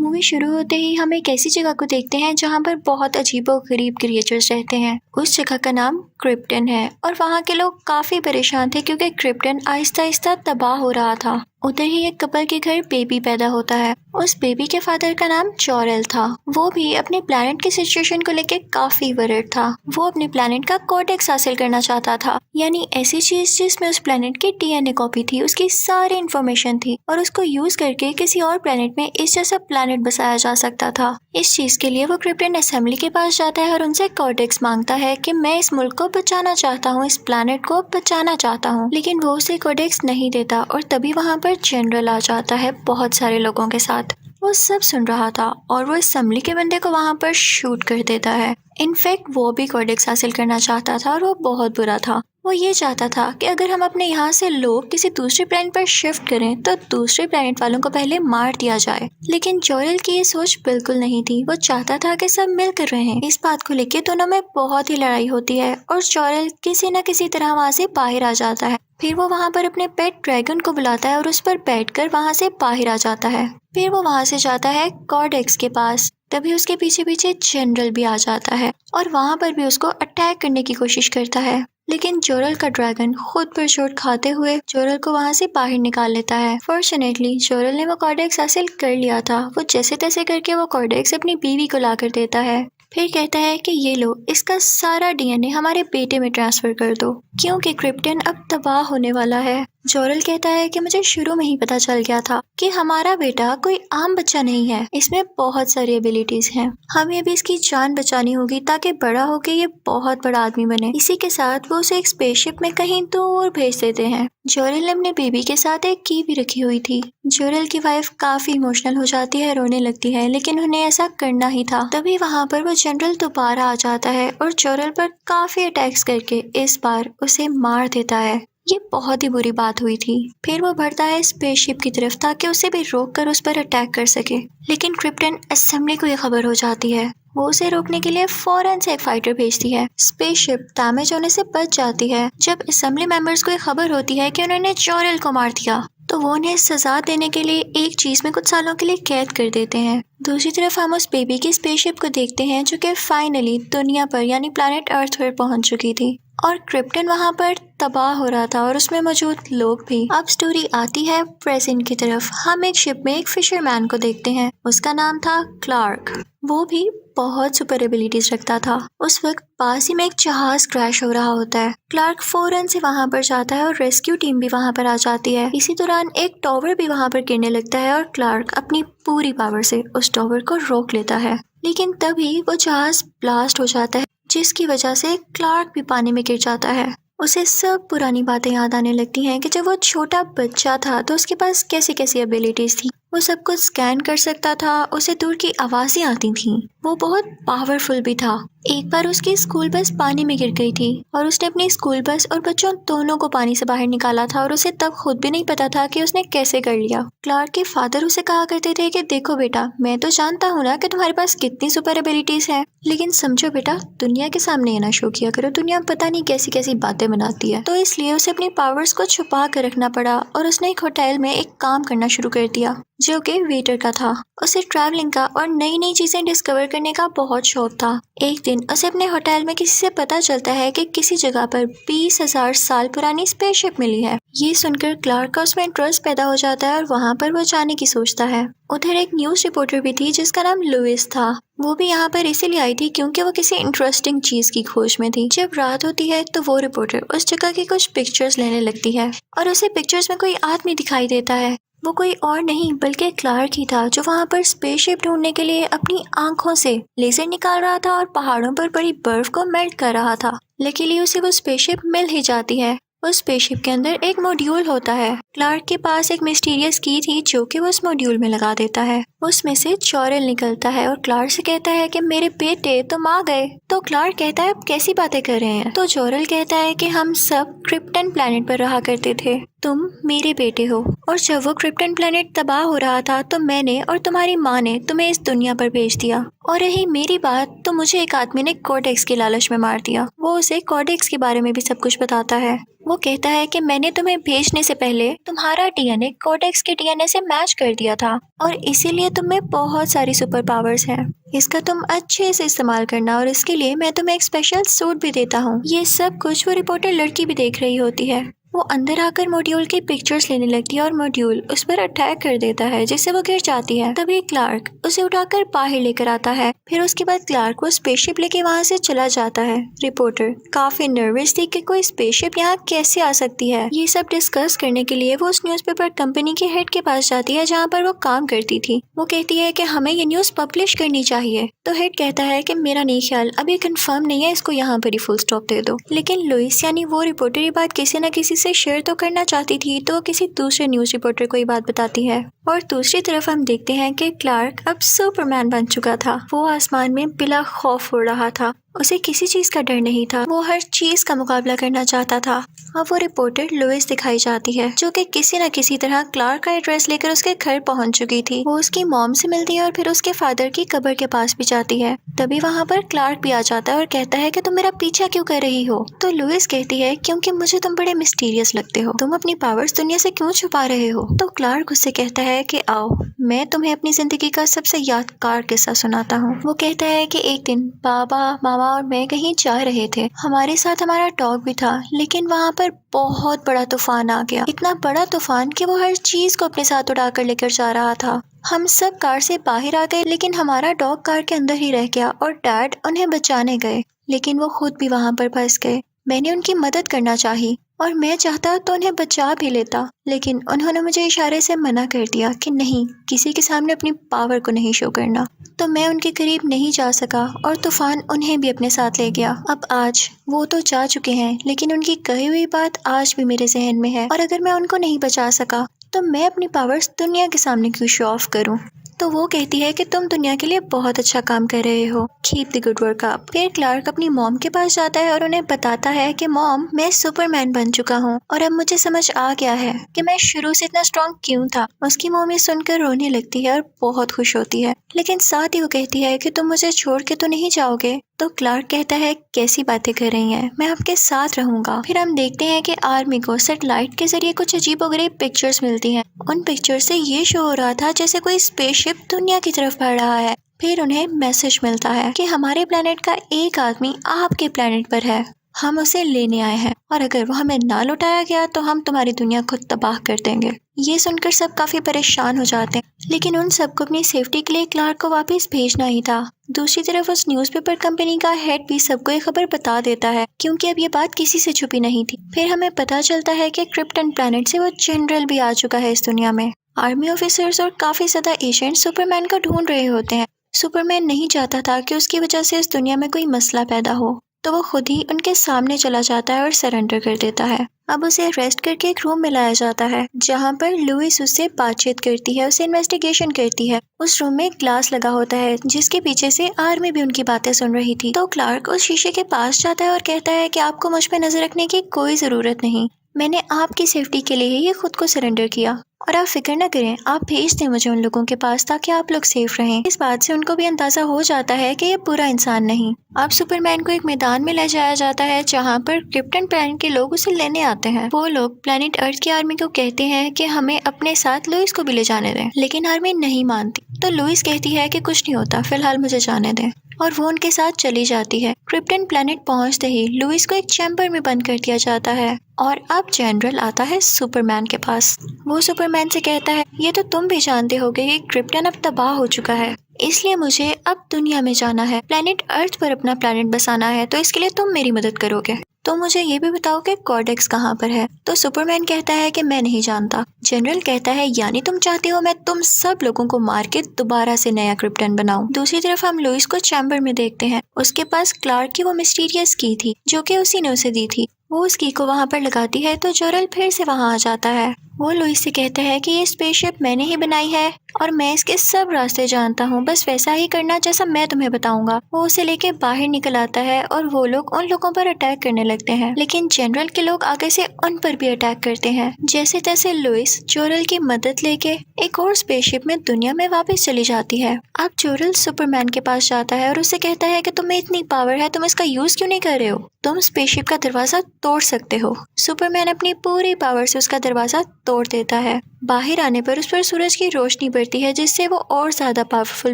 Movie शुरू होते ही हम एक ऐसी जगह को देखते हैं जहाँ पर बहुत अजीबोगरीब क्रिएचर्स रहते हैं। उस जगह का नाम क्रिप्टन है और वहाँ के लोग काफी परेशान थे क्योंकि क्रिप्टन आहिस्ता आहिस्ता तबाह हो रहा था। उधर ही एक कपल के घर बेबी पैदा होता है। उस बेबी के फादर का नाम जॉरेल था। वो भी अपने प्लेनेट की सिचुएशन को लेकर काफी वरीड था। वो अपने प्लेनेट का कॉर्टेक्स हासिल करना चाहता था, यानी ऐसी चीज जिसमें उस प्लेनेट की डीएनए कॉपी थी, उसकी सारी इंफॉर्मेशन थी और उसको यूज करके किसी और प्लेनेट में इस जैसा प्लेनेट बसाया जा सकता था। इस चीज के लिए वो क्रिप्टन असेंबली के पास जाता है और उनसे कॉर्टेक्स मांगता है कि मैं इस मुल्क को बचाना चाहता हूँ, इस प्लेनेट को बचाना चाहता हूँ, लेकिन वो उसे कॉर्टेक्स नहीं देता। और तभी वहाँ पर जनरल आ जाता है बहुत सारे लोगों के साथ। वो सब सुन रहा था और वो असेंबली के बंदे को वहाँ पर शूट कर देता है। इनफैक्ट वो भी कॉर्टेक्स हासिल करना चाहता था और वो बहुत बुरा था। वो ये चाहता था कि अगर हम अपने यहाँ से लोग किसी दूसरे प्लेनेट पर शिफ्ट करें तो दूसरे प्लेनेट वालों को पहले मार दिया जाए। लेकिन जॉरेल की ये सोच बिल्कुल नहीं थी। वो चाहता था कि सब मिलकर रहें। इस बात को लेकर दोनों में बहुत ही लड़ाई होती है और जॉरेल किसी न किसी तरह वहाँ से बाहर आ जाता है। फिर वो वहाँ पर अपने पेट ड्रैगन को बुलाता है और उस पर बैठकर वहाँ से बाहर आ जाता है। फिर वो वहाँ से जाता है कॉर्टेक्स के पास। तभी उसके पीछे पीछे जनरल भी आ जाता है और वहाँ पर भी उसको अटैक करने की कोशिश करता है, लेकिन जोरल का ड्रैगन खुद पर चोट खाते हुए जोरल को वहाँ से बाहर निकाल लेता है। फॉर्चुनेटली जोरल ने वो कॉर्टेक्स हासिल कर लिया था। वो जैसे तैसे करके वो कॉर्टेक्स अपनी बीवी को ला कर देता है। फिर कहता है कि ये लो, इसका सारा डीएनए हमारे बेटे में ट्रांसफर कर दो क्योंकि क्रिप्टन अब तबाह होने वाला है। जोरल कहता है कि मुझे शुरू में ही पता चल गया था कि हमारा बेटा कोई आम बच्चा नहीं है, इसमें बहुत सारी एबिलिटीज हैं। हमें भी इसकी जान बचानी होगी ताकि बड़ा होकर ये बहुत बड़ा आदमी बने। इसी के साथ वो उसे एक स्पेसशिप में कहीं दूर भेज देते हैं। जोरल ने अपने बेबी के साथ एक की भी रखी हुई थी। जोरल की वाइफ काफी इमोशनल हो जाती है, रोने लगती है, लेकिन उन्हें ऐसा करना ही था। तभी वहाँ पर वो जनरल दोबारा आ जाता है और जोरल पर काफी अटैक्स करके इस बार उसे मार देता है। ये बहुत ही बुरी बात हुई थी। फिर वो बढ़ता है स्पेसशिप की तरफ ताकि उसे भी रोक कर उस पर अटैक कर सके, लेकिन क्रिप्टन असेंबली को ये खबर हो जाती है। वो उसे रोकने के लिए फौरन से एक फाइटर भेजती है। स्पेसशिप डैमेज होने से बच जाती है। जब असेंबली मेंबर्स को ये खबर होती है कि उन्होंने जोरल को मार दिया तो वो उन्हें सजा देने के लिए एक चीज में कुछ सालों के लिए कैद कर देते हैं। दूसरी तरफ हम उस बेबी की स्पेसशिप को देखते हैं जो कि फाइनली दुनिया पर यानी प्लैनेट अर्थ पर पहुंच चुकी थी और क्रिप्टन वहां पर तबाह हो रहा था और उसमें मौजूद लोग भी। अब स्टोरी आती है प्रेजेंट की तरफ। हम एक शिप में एक फिशरमैन को देखते हैं। उसका नाम था क्लार्क। वो भी बहुत सुपर एबिलिटीज रखता था। उस वक्त पास ही में एक जहाज क्रैश हो रहा होता है। क्लार्क फौरन से वहां पर जाता है और रेस्क्यू टीम भी वहां पर आ जाती है। इसी दौरान एक टॉवर भी वहां पर गिरने लगता है और क्लार्क अपनी पूरी पावर से उस टॉवर को रोक लेता है, लेकिन तभी वो जहाज ब्लास्ट हो जाता है जिसकी वजह से क्लार्क भी पानी में गिर जाता है। उसे सब पुरानी बातें याद आने लगती हैं कि जब वो छोटा बच्चा था तो उसके पास कैसी कैसी एबिलिटीज थी। वो सब कुछ स्कैन कर सकता था, उसे दूर की आवाजें आती थीं। वो बहुत पावरफुल भी था। एक बार उसकी स्कूल बस पानी में गिर गई थी और उसने अपनी स्कूल बस और बच्चों दोनों को पानी से बाहर निकाला था और उसे तब खुद भी नहीं पता था कि उसने कैसे कर लिया। क्लार्क के फादर उसे कहा करते थे कि देखो बेटा, मैं तो जानता हूँ ना कि तुम्हारे पास कितनी सुपर एबिलिटीज है, लेकिन समझो बेटा, दुनिया के सामने ये ना शो किया करो, दुनिया पता नहीं कैसी कैसी बातें बनाती है। तो इसलिए उसे अपनी पावर्स को छुपा कर रखना पड़ा और उसने एक होटल में एक काम करना शुरू कर दिया जो कि वेटर का था। उसे ट्रैवलिंग का और नई नई चीजें डिस्कवर करने का बहुत शौक था। एक दिन उसे अपने होटल में किसी से पता चलता है कि किसी जगह पर 20,000 साल पुरानी स्पेसशिप मिली है। ये सुनकर क्लार्क का उसमें इंटरेस्ट पैदा हो जाता है और वहाँ पर वो जाने की सोचता है। उधर एक न्यूज रिपोर्टर भी थी जिसका नाम लुइस था। वो भी यहाँ पर इसीलिए आई थी क्योंकि वो किसी इंटरेस्टिंग चीज की खोज में थी। जब रात होती है तो वो रिपोर्टर उस जगह की कुछ पिक्चर्स लेने लगती है और उसे पिक्चर्स में कोई आदमी दिखाई देता है। वो कोई और नहीं बल्कि क्लार्क ही था जो वहाँ पर स्पेसशिप ढूंढने के लिए अपनी आंखों से लेजर निकाल रहा था और पहाड़ों पर पड़ी बर्फ को मेल्ट कर रहा था। लेकिन उसे वो स्पेसशिप मिल ही जाती है। उस स्पेसशिप के अंदर एक मॉड्यूल होता है। क्लार्क के पास एक मिस्टीरियस की थी जो कि वो उस मॉड्यूल में लगा देता है। उसमें से जोरल निकलता है और क्लार्क से कहता है कि मेरे बेटे तुम आ गए। तो क्लार्क कहता है अब कैसी बातें कर रहे हैं। तो जोरल कहता है कि हम सब क्रिप्टन प्लैनेट पर रहा करते थे, तुम मेरे बेटे हो और जब वो क्रिप्टन प्लेनेट तबाह हो रहा था तो मैंने और तुम्हारी माँ ने तुम्हें इस दुनिया पर भेज दिया। और रही मेरी बात तो मुझे एक आदमी ने कॉर्डेक्स के लालच में मार दिया। वो उसे कॉर्डेक्स के बारे में भी सब कुछ बताता है। वो कहता है कि मैंने तुम्हें भेजने से पहले तुम्हारा डीएनए कॉर्डेक्स के डीएनए से मैच कर दिया था और इसीलिए तुम में बहुत सारी सुपर पावर्स हैं। इसका तुम अच्छे से इस्तेमाल करना और इसके लिए मैं तुम्हें एक स्पेशल सूट भी देता हूँ। ये सब कुछ वो रिपोर्टर लड़की भी देख रही होती है। वो अंदर आकर मॉड्यूल की पिक्चर्स लेने लगती है और मॉड्यूल उस पर अटैक कर देता है जिससे वो गिर जाती है। तभी क्लार्क उसे उठाकर बाहर लेकर आता है। फिर उसके बाद क्लार्क वो स्पेसशिप लेके वहाँ से चला जाता है। रिपोर्टर काफी नर्वस थी कि कोई स्पेसशिप यहाँ कैसे आ सकती है। ये सब डिस्कस करने के लिए वो उस न्यूज़पेपर कंपनी के हेड के पास जाती है जहाँ पर वो काम करती थी। वो कहती है कि हमें ये न्यूज़ पब्लिश करनी चाहिए। तो हेड कहता है कि मेरा नहीं ख्याल, अभी कंफर्म नहीं है, इसको यहाँ पर ही फुल स्टॉप दे दो। लेकिन लुइस यानी वो रिपोर्टर ये बात किसी न किसी से शेयर तो करना चाहती थी, तो किसी दूसरे न्यूज़ रिपोर्टर को ये बात बताती है। और दूसरी तरफ हम देखते हैं कि क्लार्क अब सुपरमैन बन चुका था। वो आसमान में बिला खौफ उड़ रहा था। उसे किसी चीज का डर नहीं था। वो हर चीज का मुकाबला करना चाहता था। अब वो रिपोर्टर लुइस दिखाई जाती है जो कि किसी न किसी तरह क्लार्क का एड्रेस लेकर उसके घर पहुंच चुकी थी। वो उसकी मॉम से मिलती है और फिर उसके फादर की कब्र के पास भी जाती है। तभी वहाँ पर क्लार्क भी आ जाता है और कहता है कि तुम मेरा पीछा क्यों कर रही हो। तो लुइस कहती है क्योंकि मुझे तुम बड़े मिस्टीरियस लगते हो, तुम अपनी पावर्स दुनिया से क्यों छुपा रहे हो। तो क्लार्क उससे कहता है कि आओ मैं तुम्हें अपनी जिंदगी का सबसे यादगार किस्सा सुनाता हूँ। वो कहता है कि एक दिन बाबा, मामा और मैं कहीं जा रहे थे। हमारे साथ हमारा डॉग भी था, लेकिन वहाँ पर बहुत बड़ा तूफान आ गया। इतना बड़ा तूफान कि वो हर चीज को अपने साथ उड़ाकर लेकर जा रहा था। हम सब कार से बाहर आ गए, लेकिन हमारा डॉग कार के अंदर ही रह गया और डैड उन्हें बचाने गए, लेकिन वो खुद भी वहाँ पर फंस गए। मैंने उनकी मदद करना चाही और मैं चाहता तो उन्हें बचा भी लेता, लेकिन उन्होंने मुझे इशारे से मना कर दिया कि नहीं, किसी के सामने अपनी पावर को नहीं शो करना। तो मैं उनके करीब नहीं जा सका और तूफान उन्हें भी अपने साथ ले गया। अब आज वो तो जा चुके हैं, लेकिन उनकी कही हुई बात आज भी मेरे जहन में है और अगर मैं उनको नहीं बचा सका तो मैं अपनी पावर्स दुनिया के सामने क्यों शो ऑफ करूं। तो वो कहती है कि तुम दुनिया के लिए बहुत अच्छा काम कर रहे हो, keep the good work up. फिर क्लार्क अपनी मॉम के पास जाता है और उन्हें बताता है कि मॉम, मैं सुपरमैन बन चुका हूँ और अब मुझे समझ आ गया है कि मैं शुरू से इतना स्ट्रॉन्ग क्यों था। उसकी मॉम ये सुनकर रोने लगती है और बहुत खुश होती है, लेकिन साथ ही वो कहती है कि तुम मुझे छोड़ के तो नहीं जाओगे। तो क्लार्क कहता है कैसी बातें कर रही हैं, मैं आपके साथ रहूंगा। फिर हम देखते हैं कि आर्मी को सैटेलाइट के जरिए कुछ अजीबोगरीब पिक्चर्स मिलती हैं। उन पिक्चर से ये शो हो रहा था जैसे कोई स्पेसशिप दुनिया की तरफ बढ़ रहा है। फिर उन्हें मैसेज मिलता है कि हमारे प्लेनेट का एक आदमी आपके प्लेनेट पर है, हम उसे लेने आए हैं और अगर वो हमें ना लौटाया गया तो हम तुम्हारी दुनिया को तबाह कर देंगे। ये सुनकर सब काफी परेशान हो जाते हैं, लेकिन उन सबको अपनी सेफ्टी के लिए क्लार्क को वापस भेजना ही था। दूसरी तरफ उस न्यूज़पेपर कंपनी का हेड भी सबको ये खबर बता देता है, क्योंकि अब ये बात किसी से छुपी नहीं थी। फिर हमें पता चलता है कि क्रिप्टन प्लैनेट से वो जनरल भी आ चुका है इस दुनिया में। आर्मी ऑफिसर्स और काफी ज्यादा एजेंट सुपरमैन को ढूंढ रहे होते हैं। सुपरमैन नहीं चाहता था कि उसकी वजह से इस दुनिया में कोई मसला पैदा हो, तो वो खुद ही उनके सामने चला जाता है और सरेंडर कर देता है। अब उसे अरेस्ट करके एक रूम में लाया जाता है जहाँ पर लुइस उससे बातचीत करती है, उसे इन्वेस्टिगेशन करती है। उस रूम में ग्लास लगा होता है जिसके पीछे से आर्मी भी उनकी बातें सुन रही थी। तो क्लार्क उस शीशे के पास जाता है और कहता है कि आपको मुझ पे नजर रखने की कोई जरूरत नहीं, मैंने आपकी सेफ्टी के लिए ही खुद को सरेंडर किया और आप फिक्र न करें, आप भेज दें मुझे उन लोगों के पास ताकि आप लोग सेफ रहें। इस बात से उनको भी अंदाजा हो जाता है कि ये बुरा इंसान नहीं। अब सुपरमैन को एक मैदान में ले जाया जाता है जहाँ पर क्रिप्टन प्लैनेट के लोग उसे लेने आते हैं। वो लोग प्लैनेट अर्थ की आर्मी को कहते हैं कि हमें अपने साथ लुइस को भी ले जाने दें, लेकिन आर्मी नहीं मानती। तो लुइस कहती है कि कुछ नहीं होता, फिलहाल मुझे जाने दें, और वो उनके साथ चली जाती है। क्रिप्टन प्लैनेट पहुंचते ही लुइस को एक चैम्बर में बंद कर दिया जाता है और अब जनरल आता है सुपरमैन के पास। वो सुपरमैन से कहता है ये तो तुम भी जानते होगे कि क्रिप्टन अब तबाह हो चुका है, इसलिए मुझे अब दुनिया में जाना है, प्लैनेट अर्थ पर अपना प्लैनेट बसाना है, तो इसके लिए तुम मेरी मदद करोगे। तो मुझे ये भी बताओ कि कॉर्डेक्स कहाँ पर है। तो सुपरमैन कहता है कि मैं नहीं जानता। जनरल कहता है यानी तुम चाहते हो मैं तुम सब लोगों को मार के दोबारा से नया क्रिप्टन बनाऊं। दूसरी तरफ हम लुइस को चैम्बर में देखते हैं। उसके पास क्लार्क की वो मिस्टीरियस की थी जो कि उसी ने उसे दी थी। वो उस की को वहाँ पर लगाती है तो जोरल फिर से वहाँ आ जाता है। वो लुइस से कहता है कि ये स्पेसशिप मैंने ही बनाई है और मैं इसके सब रास्ते जानता हूँ, बस वैसा ही करना जैसा मैं तुम्हें बताऊंगा। वो उसे लेके बाहर निकल आता है और वो लोग उन लोगों पर अटैक करने लगते हैं, लेकिन जनरल के लोग आगे से उन पर भी अटैक करते हैं। जैसे तैसे लुइस जोरल की मदद लेके एक और स्पेसशिप में दुनिया में वापस चली जाती है। अब जोरल सुपरमैन के पास जाता है और उससे कहता है कि तुम्हें इतनी पावर है, तुम इसका यूज क्यों नहीं कर रहे हो? तुम स्पेसशिप का दरवाजा तोड़ सकते हो। सुपरमैन अपनी पूरी पावर से उसका दरवाजा तोड़ देता है। बाहर आने पर उस पर सूरज की रोशनी पड़ती है, जिससे वो और ज्यादा पावरफुल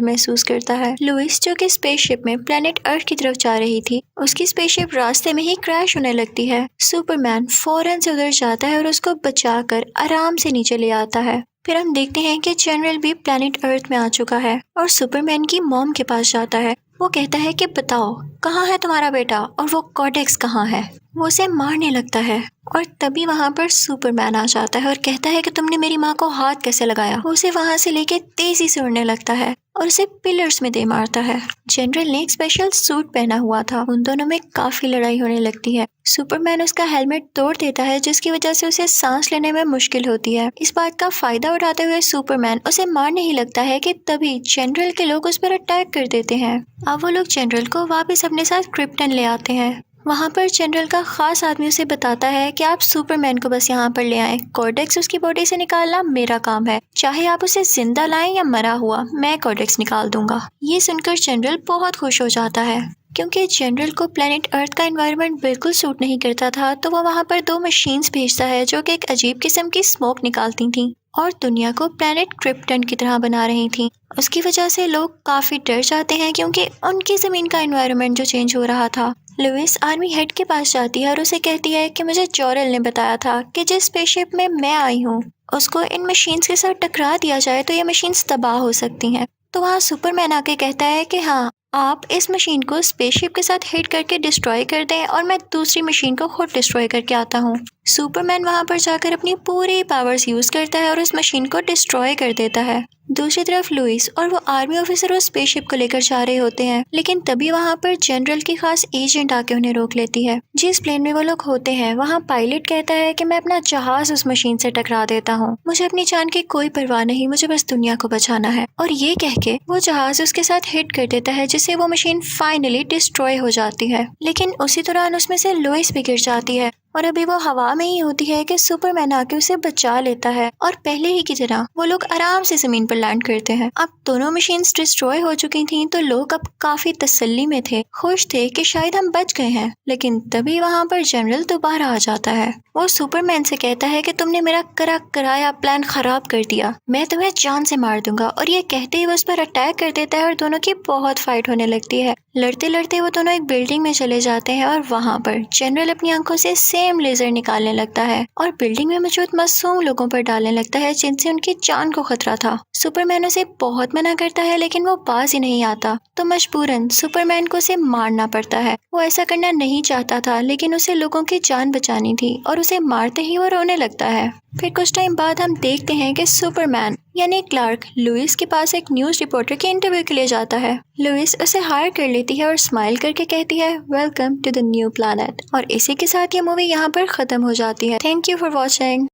महसूस करता है। लुइस जो कि स्पेसशिप में प्लेनेट अर्थ की तरफ जा रही थी, उसकी स्पेसशिप रास्ते में ही क्रैश होने लगती है। सुपरमैन फौरन से उधर जाता है और उसको बचाकर आराम से नीचे ले आता है। फिर हम देखते हैं कि जनरल भी प्लेनेट अर्थ में आ चुका है और सुपरमैन की मॉम के पास जाता है। वो कहता है कि बताओ कहाँ है तुम्हारा बेटा और वो कॉर्टेक्स कहाँ है? वो उसे मारने लगता है और तभी वहाँ पर सुपरमैन आ जाता है और कहता है कि तुमने मेरी माँ को हाथ कैसे लगाया? वो उसे वहाँ से लेके तेजी से उड़ने लगता है और उसे पिलर्स में दे मारता है। जनरल ने एक स्पेशल सूट पहना हुआ था। उन दोनों में काफी लड़ाई होने लगती है। सुपरमैन उसका हेलमेट तोड़ देता है, जिसकी वजह से उसे सांस लेने में मुश्किल होती है। इस बात का फायदा उठाते हुए सुपरमैन उसे मारने ही लगता है कि तभी जनरल के लोग उस पर अटैक कर देते हैं। अब वो लोग जनरल को वापस अपने साथ क्रिप्टन ले आते हैं। वहाँ पर जनरल का खास आदमी उसे बताता है कि आप सुपरमैन को बस यहाँ पर ले आएं। कॉर्टेक्स उसकी बॉडी से निकालना मेरा काम है, चाहे आप उसे जिंदा लाएं या मरा हुआ, मैं कॉर्टेक्स निकाल दूंगा। ये सुनकर जनरल बहुत खुश हो जाता है। क्योंकि जनरल को प्लेनेट अर्थ का एनवायरनमेंट बिल्कुल सूट नहीं करता था, तो वो वहाँ पर 2 मशीन्स भेजता है जो कि एक अजीब किस्म की स्मोक निकालती थी और दुनिया को प्लेनेट क्रिप्टन की तरह बना रही थी। उसकी वजह से लोग काफी डर जाते हैं, क्योंकि उनकी जमीन का एनवायरनमेंट जो चेंज हो रहा था। लुइस आर्मी हेड के पास जाती है और उसे कहती है कि मुझे जोरल ने बताया था कि जिस स्पेसशिप में मैं आई हूँ उसको इन मशीन्स के साथ टकरा दिया जाए तो ये मशीन्स तबाह हो सकती हैं। तो वहाँ सुपरमैन आके कहता है कि हाँ, आप इस मशीन को स्पेसशिप के साथ हिट करके डिस्ट्रॉय कर दें और मैं दूसरी मशीन को खुद डिस्ट्रॉय करके आता हूँ। सुपरमैन वहाँ पर जाकर अपनी पूरी पावर्स यूज करता है और उस मशीन को डिस्ट्रॉय कर देता है। दूसरी तरफ लुइस और वो आर्मी ऑफिसर उस स्पेसशिप को लेकर जा रहे होते हैं, लेकिन तभी वहाँ पर जनरल की खास एजेंट आके उन्हें रोक लेती है। जिस प्लेन में वो लोग होते हैं वहाँ पायलट कहता है कि मैं अपना जहाज उस मशीन से टकरा देता हूँ, मुझे अपनी जान की कोई परवाह नहीं, मुझे बस दुनिया को बचाना है। और ये कह के वो जहाज उसके साथ हिट कर देता है, जिससे वो मशीन फाइनली डिस्ट्रॉय हो जाती है। लेकिन उसी दौरान उसमें से लुइस भी गिर जाती है और अभी वो हवा में ही होती है कि सुपरमैन आके उसे बचा लेता है और पहले ही की तरह वो लोग आराम से जमीन पर लैंड करते हैं। अब दोनों मशीन्स डिस्ट्रॉय हो चुकी थीं, तो लोग अब काफी तसल्ली में थे, खुश थे कि शायद हम बच गए हैं। लेकिन तभी वहाँ पर जनरल दोबारा आ जाता है। वो सुपरमैन से कहता है कि तुमने मेरा कराया प्लान खराब कर दिया, मैं तुम्हें जान से मार दूंगा। और ये कहते ही वो उस पर अटैक कर देता है और दोनों की बहुत फाइट होने लगती है। लड़ते लड़ते वो दोनों एक बिल्डिंग में चले जाते हैं और वहाँ पर जनरल अपनी आंखों से सेम लेजर निकालने लगता है और बिल्डिंग में मौजूद मासूम लोगों पर डालने लगता है, जिनसे उनकी जान को खतरा था। सुपरमैन उसे बहुत मना करता है, लेकिन वो बाज ही नहीं आता, तो मजबूरन सुपरमैन को उसे मारना पड़ता है। वो ऐसा करना नहीं चाहता था, लेकिन उसे लोगों की जान बचानी थी और उसे मारते ही वो रोने लगता है। फिर कुछ टाइम बाद हम देखते हैं कि सुपरमैन यानी क्लार्क लुइस के पास एक न्यूज रिपोर्टर के इंटरव्यू के लिए जाता है। लुइस उसे हायर कर लेती है और स्माइल करके कहती है welcome to the new planet. और इसी के साथ ये मूवी यहाँ पर खत्म हो जाती है। Thank you for watching.